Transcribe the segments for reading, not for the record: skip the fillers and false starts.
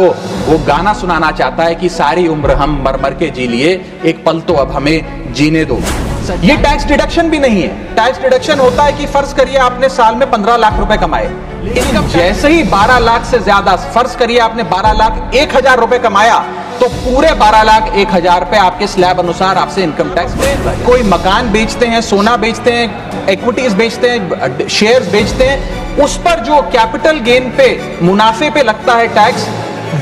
को वो गाना सुनाना चाहता है कि सारी उम्र हम मर मर के जी लिए, एक पल तो अब हमें जीने दो। ये टैक्स डिडक्शन भी नहीं है। टैक्स डिडक्शन होता है कि फर्ज करिए आपने साल में 15 लाख रुपए कमाए, लेकिन जैसे ही 12 लाख से ज्यादा, फर्ज करिए आपने 12 लाख 1,000 रुपए कमाया, तो पूरे 12 लाख 1,000 पे आपके स्लैब अनुसार आपसे इनकम टैक्स में। कोई मकान बेचते हैं, सोना बेचते हैं, इक्विटीज बेचते हैं, शेयर्स बेचते हैं, उस पर जो कैपिटल गेन पे, मुनाफे पे लगता है टैक्स,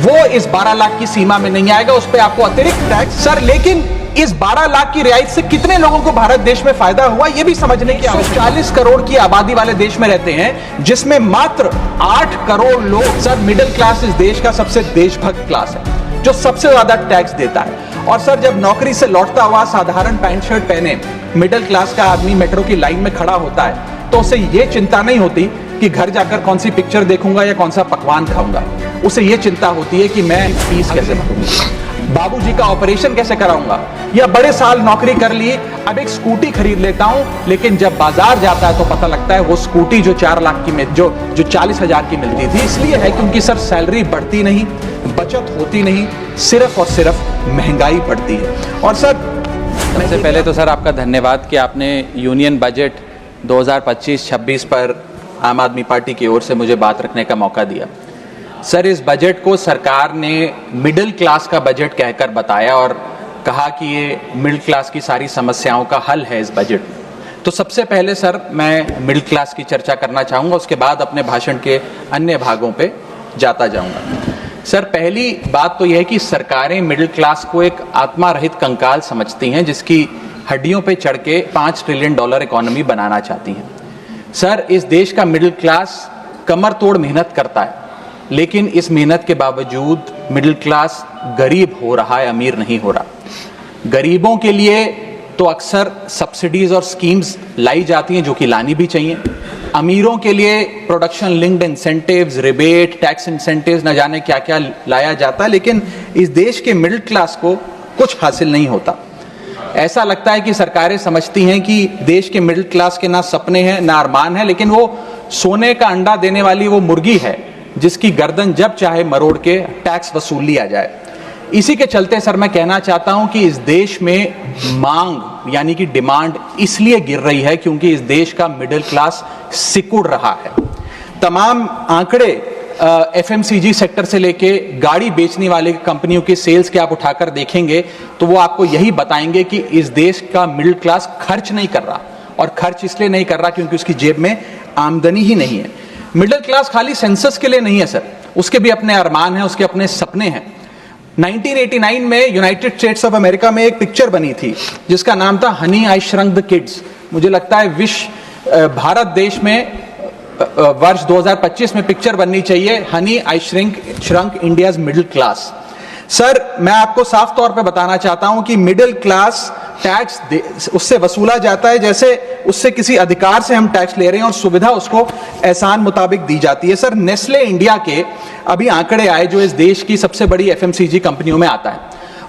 वो इस 12 लाख की सीमा में नहीं आएगा, उस पर आपको अतिरिक्त टैक्स। सर लेकिन इस 12 लाख की रियायत से कितने लोगों को भारत देश में फायदा हुआ, यह भी समझने की आवश्यकता है। 40 करोड़ की आबादी वाले देश में रहते हैं, जिसमें मात्र 8 करोड़ लोग, सर मिडिल क्लास इस देश का सबसे देशभक्त क्लास है, जो सबसे ज्यादा टैक्स देता है। और सर जब नौकरी से लौटता हुआ साधारण पैंट शर्ट पहने मिडिल क्लास का आदमी मेट्रो की लाइन में खड़ा होता है, तो उसे यह चिंता नहीं होती कि घर जाकर कौन सी पिक्चर देखूंगा या कौन सा पकवान खाऊंगा। उसे यह चिंता होती है कि मैं फीस कैसे भरूंगा, बाबूजी का ऑपरेशन कैसे कराऊंगा, या बड़े साल नौकरी कर ली, अब एक स्कूटी खरीद लेता हूं। लेकिन जब बाजार जाता है तो पता लगता है वो स्कूटी जो 4 लाख की जो 40,000 की मिलती थी, इसलिए है क्योंकि सर सैलरी बढ़ती नहीं, बचत होती नहीं, सिर्फ और सिर्फ महंगाई बढ़ती है। और सर सबसे पहले तो सर आपका धन्यवाद कि आपने यूनियन बजट 2025-26 पर आम आदमी पार्टी की ओर से मुझे बात रखने का मौका दिया। सर इस बजट को सरकार ने मिडिल क्लास का बजट कहकर बताया और कहा कि ये मिडिल क्लास की सारी समस्याओं का हल है इस बजट में। तो सबसे पहले सर मैं मिडिल क्लास की चर्चा करना चाहूँगा, उसके बाद अपने भाषण के अन्य भागों पे जाता जाऊँगा। सर पहली बात तो यह है कि सरकारें मिडिल क्लास को एक आत्मा रहित कंकाल समझती हैं, जिसकी हड्डियों पे चढ़ के $5 ट्रिलियन इकोनॉमी बनाना चाहती हैं। सर इस देश का मिडिल क्लास कमर तोड़ मेहनत करता है, लेकिन इस मेहनत के बावजूद मिडिल क्लास गरीब हो रहा है, अमीर नहीं हो रहा। गरीबों के लिए तो अक्सर सब्सिडीज और स्कीम्स लाई जाती हैं, जो कि लानी भी चाहिए। अमीरों के लिए production linked incentives, rebate, tax incentives, न जाने क्या क्या लाया जाता है, लेकिन इस देश के मिडिल क्लास को कुछ हासिल नहीं होता। ऐसा लगता है कि सरकारें समझती हैं कि देश के मिडिल क्लास के ना सपने हैं ना अरमान है, लेकिन वो सोने का अंडा देने वाली वो मुर्गी है जिसकी गर्दन जब चाहे मरोड़ के टैक्स वसूल लिया जाए। इसी के चलते सर मैं कहना चाहता हूं कि इस देश में मांग यानी कि डिमांड इसलिए गिर रही है क्योंकि इस देश का मिडिल क्लास सिकुड़ रहा है। तमाम आंकड़े एफएमसीजी सेक्टर से लेके गाड़ी बेचने वाले कंपनियों के सेल्स के आप उठाकर देखेंगे तो वो आपको यही बताएंगे कि इस देश का मिडिल क्लास खर्च नहीं कर रहा, और खर्च इसलिए नहीं कर रहा क्योंकि उसकी जेब में आमदनी ही नहीं है। मिडिल क्लास खाली सेंसस के लिए नहीं है सर, उसके भी अपने अरमान हैं, उसके अपने सपने हैं। 1989 में यूनाइटेड स्टेट्स ऑफ अमेरिका में एक पिक्चर बनी थी जिसका नाम था Honey I shrunk the kids. मुझे लगता है भारत देश में वर्ष 2025 में पिक्चर बननी चाहिए, honey I shrunk India's middle class. Sir मैं आपको साफ तौर पे बताना चाहता हूं कि मिडिल क्लास टैक्स उससे वसूला जाता है जैसे उससे किसी अधिकार से हम टैक्स ले रहे हैं और सुविधा उसको एहसान मुताबिक दी जाती है। सर नेस्ले इंडिया के अभी आंकड़े आए जो इस देश की सबसे बड़ी एफएमसीजी कंपनियों में आता है,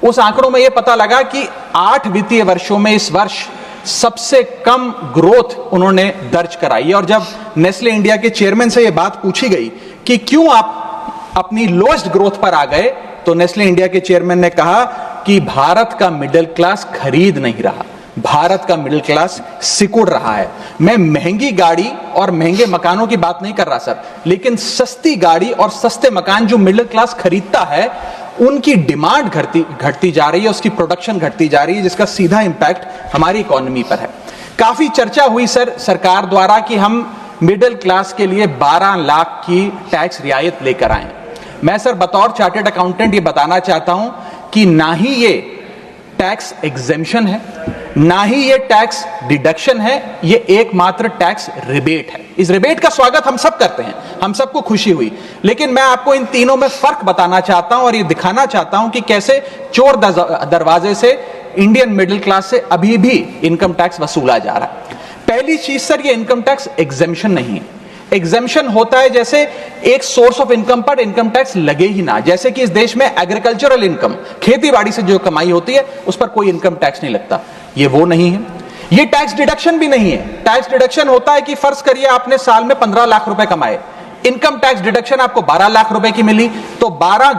उस आंकड़ों में यह पता लगा कि 8 वित्तीय वर्षों में इस वर्ष सबसे कम ग्रोथ उन्होंने दर्ज कराई। और जब नेस्ले इंडिया के चेयरमैन से यह बात पूछी गई कि क्यों आप अपनी लोएस्ट ग्रोथ पर आ गए, तो नेस्ले इंडिया के चेयरमैन ने कहा कि भारत का मिडिल क्लास खरीद नहीं रहा, भारत का मिडिल क्लास सिकुड़ रहा है। मैं महंगी गाड़ी और महंगे मकानों की बात नहीं कर रहा सर, लेकिन सस्ती गाड़ी और सस्ते मकान जो मिडिल क्लास खरीदता है उनकी डिमांड घटती जा रही है, उसकी प्रोडक्शन घटती जा रही है, जिसका सीधा इंपैक्ट हमारी इकोनॉमी पर है। काफी चर्चा हुई सर सरकार द्वारा कि हम मिडिल क्लास के लिए 12 लाख की टैक्स रियायत लेकर आए। मैं सर बतौर चार्टर्ड अकाउंटेंट ये बताना चाहता हूं कि ना ही ये टैक्स एग्जेम्पशन है, ना ही ये टैक्स डिडक्शन है, ये एकमात्र टैक्स रिबेट है। इस रिबेट का स्वागत हम सब करते हैं, हम सबको खुशी हुई, लेकिन मैं आपको इन तीनों में फर्क बताना चाहता हूं और ये दिखाना चाहता हूं कि कैसे चोर दरवाजे से इंडियन मिडिल क्लास से अभी भी इनकम टैक्स वसूला जा रहा है। पहली चीज सर, ये इनकम टैक्स एग्जेम्पशन नहीं है। एग्जेम्पशन होता है जैसे एक सोर्स ऑफ इनकम पर इनकम टैक्स लगे ही ना, जैसे कि इस देश में एग्रीकल्चरल इनकम, खेती बाड़ी से जो कमाई होती है उस पर कोई इनकम टैक्स नहीं लगता, ये वो नहीं है। ये टैक्स डिडक्शन भी नहीं है। टैक्स डिडक्शन होता है कि फर्ज करिए आपने साल में 15 लाख रुपए कमाए, इनकम टैक्स डिडक्शन आपको 12 लाख रुपए की मिली, तो 15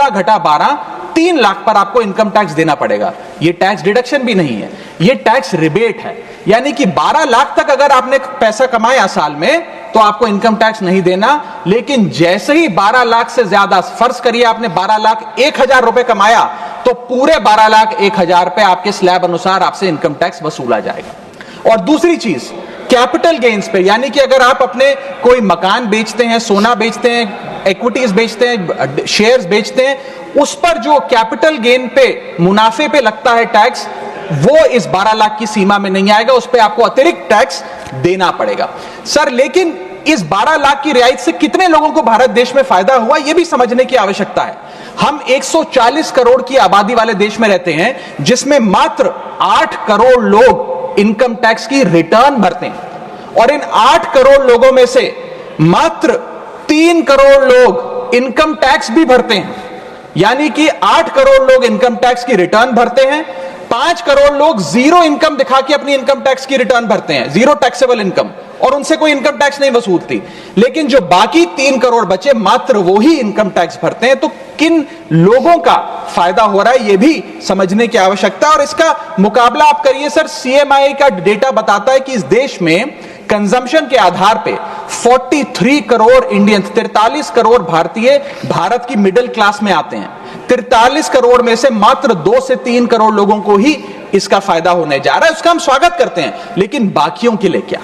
घटा 12, 3 लाख पर आपको इनकम टैक्स देना पड़ेगा। ये टैक्स डिडक्शन भी नहीं है, ये टैक्स रिबेट है। यानी कि 12 लाख तक अगर आपने पैसा कमाया साल में तो आपको इनकम टैक्स नहीं देना, लेकिन जैसे ही 12 लाख से ज्यादा, फर्ज करिए आपने 12 लाख 1,000 रुपए कमाया, तो पूरे 12 लाख 1,000 पे आपके स्लैब अनुसार आपसे इनकम टैक्स वसूला जाएगा। और दूसरी चीज, कैपिटल गेन्स पे, यानी कि अगर आप अपने कोई मकान बेचते हैं, सोना बेचते हैं, इक्विटीज बेचते हैं, शेयर्स बेचते हैं, उस पर जो कैपिटल गेन पे, मुनाफे पे लगता है टैक्स, वो इस 12 लाख की सीमा में नहीं आएगा, उस पे आपको अतिरिक्त टैक्स देना पड़ेगा। सर लेकिन इस 12 लाख की रियायत से कितने लोगों को भारत देश में फायदा हुआ, यह भी समझने की आवश्यकता है। हम 140 करोड़ की आबादी वाले देश में रहते हैं, जिसमें मात्र 8 करोड़ लोग इनकम टैक्स की रिटर्न भरते हैं, और इन 8 करोड़ लोगों में से मात्र 3 करोड़ लोग इनकम टैक्स भी भरते हैं। यानी कि 8 करोड़ लोग इनकम टैक्स की रिटर्न भरते हैं, 5 करोड़ लोग जीरो इनकम दिखा के अपनी इनकम टैक्स की रिटर्न भरते हैं, जीरो टैक्सेबल इनकम, और उनसे कोई इनकम टैक्स नहीं वसूलती। लेकिन जो बाकी 3 करोड़ बचे, मात्र वो ही इनकम टैक्स भरते हैं। तो किन लोगों का फायदा हो रहा है, यह भी समझने की आवश्यकता है। और इसका मुकाबला आप करिए सर, सीएमआई का डेटा बताता है कि इस देश में कंजम्पशन के आधार पे 43 करोड़ इंडियंस, 43 करोड़ भारतीय भारत की मिडिल क्लास में आते हैं। 43 करोड़ में से मात्र 2 से 3 करोड़ लोगों को ही इसका फायदा होने जा रहा है। उसका हम स्वागत करते हैं, लेकिन बाकियों के लिए क्या?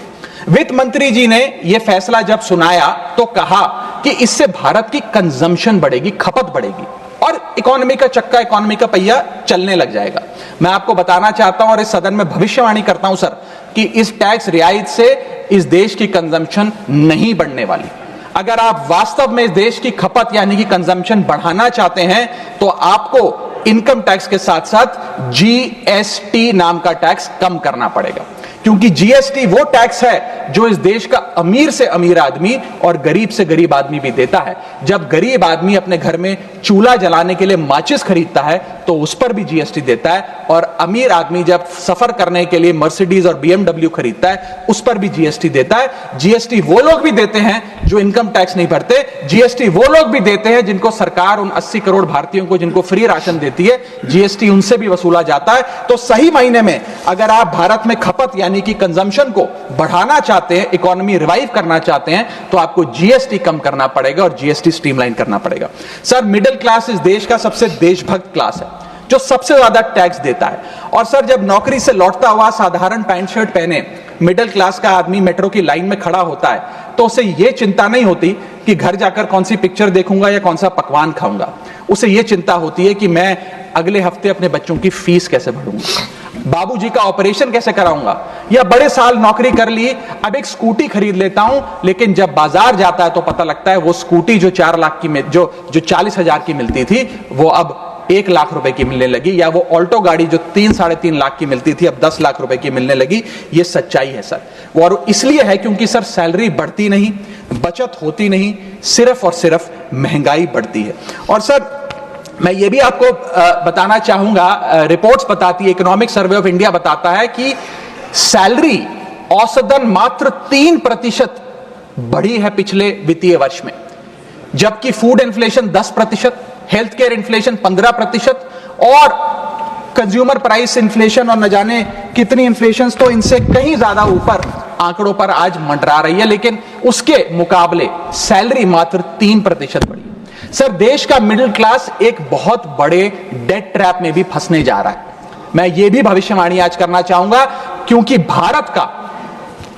वित्त मंत्री जी ने यह फैसला जब सुनाया तो कहा कि इससे भारत की कंजम्पशन बढ़ेगी, खपत बढ़ेगी, और इकोनॉमी का चक्का, इकोनॉमी का पहिया चलने लग जाएगा। मैं आपको बताना चाहता हूं और इस सदन में भविष्यवाणी करता हूं सर, कि इस टैक्स रियायत से इस देश की कंजम्पशन नहीं बढ़ने वाली। अगर आप वास्तव में इस देश की खपत यानी कि कंजम्पशन बढ़ाना चाहते हैं, तो आपको इनकम टैक्स के साथ साथ जीएसटी नाम का टैक्स कम करना पड़ेगा, क्योंकि जीएसटी वो टैक्स है जो इस देश का अमीर से अमीर आदमी और गरीब से गरीब आदमी भी देता है। जब गरीब आदमी अपने घर में चूल्हा जलाने के लिए माचिस खरीदता है तो उस पर भी जीएसटी देता है, और अमीर आदमी जब सफर करने के लिए मर्सिडीज और बीएमडब्ल्यू खरीदता है उस पर भी जीएसटी देता है। जीएसटी वो लोग भी देते हैं जो इनकम टैक्स नहीं भरते, जीएसटी वो लोग भी देते हैं जिनको सरकार, उन 80 करोड़ भारतीयों को जिनको फ्री राशन देती है, जीएसटी उनसे भी वसूला जाता है। तो सही मायने में अगर आप भारत में खपत यानी कि कंजम्पशन को बढ़ाना चाहते हैं, इकोनॉमी रिवाइव करना चाहते हैं, तो आपको जीएसटी कम करना पड़ेगा और जीएसटी स्ट्रीमलाइन करना पड़ेगा। सर मिडिल क्लास इस देश का सबसे देशभक्त क्लास है, जो सबसे ज्यादा टैक्स देता है। और सर जब नौकरी से लौटता हुआ साधारण पैंट शर्ट पहने मिडिल क्लास का आदमी मेट्रो की लाइन में खड़ा होता है, तो उसे यह चिंता नहीं होती कि घर जाकर कौन सी पिक्चर देखूंगा या कौन सा पकवान खाऊंगा। उसे यह चिंता होती है कि मैं अगले हफ्ते अपने बच्चों की फीस कैसे भरूंगा, बाबूजी का ऑपरेशन कैसे कराऊंगा, या बड़े साल नौकरी कर ली, अब एक स्कूटी खरीद लेता हूं, लेकिन जब बाजार जाता है तो पता लगता है वो स्कूटी जो 4 लाख की, जो 40,000 की मिलती थी, वो अब 1 लाख रुपए की मिलने लगी, या वो ऑल्टो गाड़ी जो 3-3.5 लाख की मिलती थी अब 10 लाख रुपए की मिलने लगी। ये सच्चाई है सर, और इसलिए है क्योंकि सर सैलरी बढ़ती नहीं, बचत होती नहीं, सिर्फ और सिर्फ महंगाई बढ़ती है। और सर मैं ये भी आपको बताना चाहूंगा, रिपोर्ट्स बताती है, इकोनॉमिक सर्वे ऑफ इंडिया बताता है कि सैलरी औसतन मात्र 3% बढ़ी है पिछले वित्तीय वर्ष में, जबकि food inflation 10%, health care inflation 15%, और कंज्यूमर प्राइस इन्फ्लेशन और न जाने कितनी इन्फ्लेशन तो इनसे कहीं ज्यादा ऊपर आंकड़ों पर आज मंडरा रही है, लेकिन उसके मुकाबले सैलरी मात्र 3% बढ़ी। सर देश का मिडिल क्लास एक बहुत बड़े डेट ट्रैप में भी फंसने जा रहा है। मैं ये भी भविष्यवाणी आज करना चाहूंगा, क्योंकि भारत का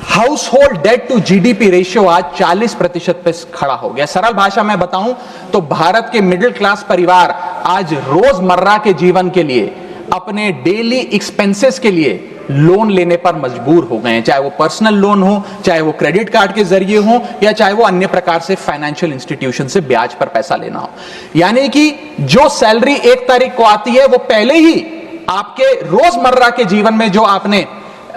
household debt to GDP ratio आज 40% पे खड़ा हो गया। सरल भाषा में बताऊं तो भारत के मिडिल क्लास परिवार आज रोजमर्रा के जीवन के लिए, अपने डेली एक्सपेंसेस के लिए लोन लेने पर मजबूर हो गए हैं, चाहे वो पर्सनल लोन हो, चाहे वो क्रेडिट कार्ड के जरिए हो, या चाहे वो अन्य प्रकार से फाइनेंशियल इंस्टीट्यूशन से ब्याज पर पैसा लेना हो। यानी कि जो सैलरी 1 तारीख को आती है, वो पहले ही आपके रोजमर्रा के जीवन में जो आपने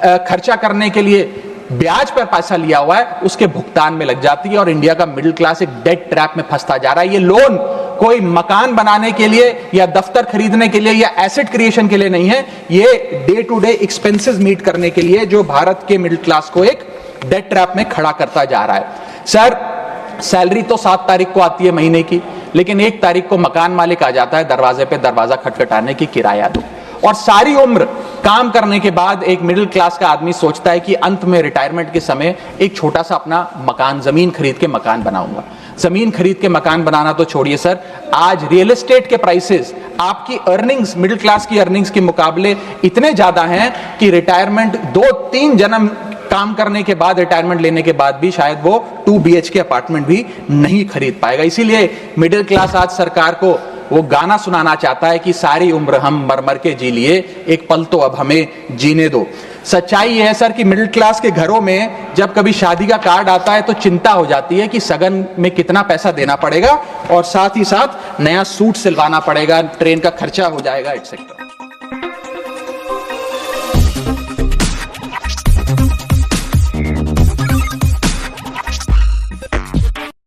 खर्चा करने के लिए ब्याज पर पैसा लिया हुआ है उसके भुगतान में लग जाती है, और इंडिया का मिडिल क्लास एक डेट ट्रैप में फंसता जा रहा है। ये लोन कोई मकान बनाने के लिए या दफ्तर खरीदने के लिए या एसेट क्रिएशन के लिए नहीं है, ये day to day expenses meet करने के लिए, जो भारत के मिडिल क्लास को एक डेट ट्रैप में खड़ा करता जा रहा है। सर सैलरी तो 7 तारीख को आती है महीने की, लेकिन 1 तारीख को मकान मालिक आ जाता है दरवाजे पे दरवाजा खटखटाने की किराया दो। और सारी उम्र काम करने के बाद एक मिडिल क्लास का आदमी सोचता है कि अंत में रिटायरमेंट के समय एक छोटा सा अपना मकान, जमीन खरीद के मकान बनाऊंगा। जमीन खरीद के मकान बनाना तो छोड़िए सर, आज रियल एस्टेट के प्राइसेस आपकी अर्निंग्स, मिडिल क्लास की अर्निंग्स के मुकाबले इतने ज्यादा हैं कि रिटायरमेंट 2-3 जन्म काम करने के बाद, रिटायरमेंट लेने के बाद भी शायद वो 2 BHK अपार्टमेंट भी नहीं खरीद पाएगा। इसीलिए मिडिल क्लास आज सरकार को वो गाना सुनाना चाहता है कि सारी उम्र हम मर मर के जी लिए, एक पल तो अब हमें जीने दो। सच्चाई यह है सर कि मिडिल क्लास के घरों में जब कभी शादी का कार्ड आता है तो चिंता हो जाती है कि सगन में कितना पैसा देना पड़ेगा और साथ ही साथ नया सूट सिलवाना पड़ेगा, ट्रेन का खर्चा हो जाएगा, एटसेट्रा।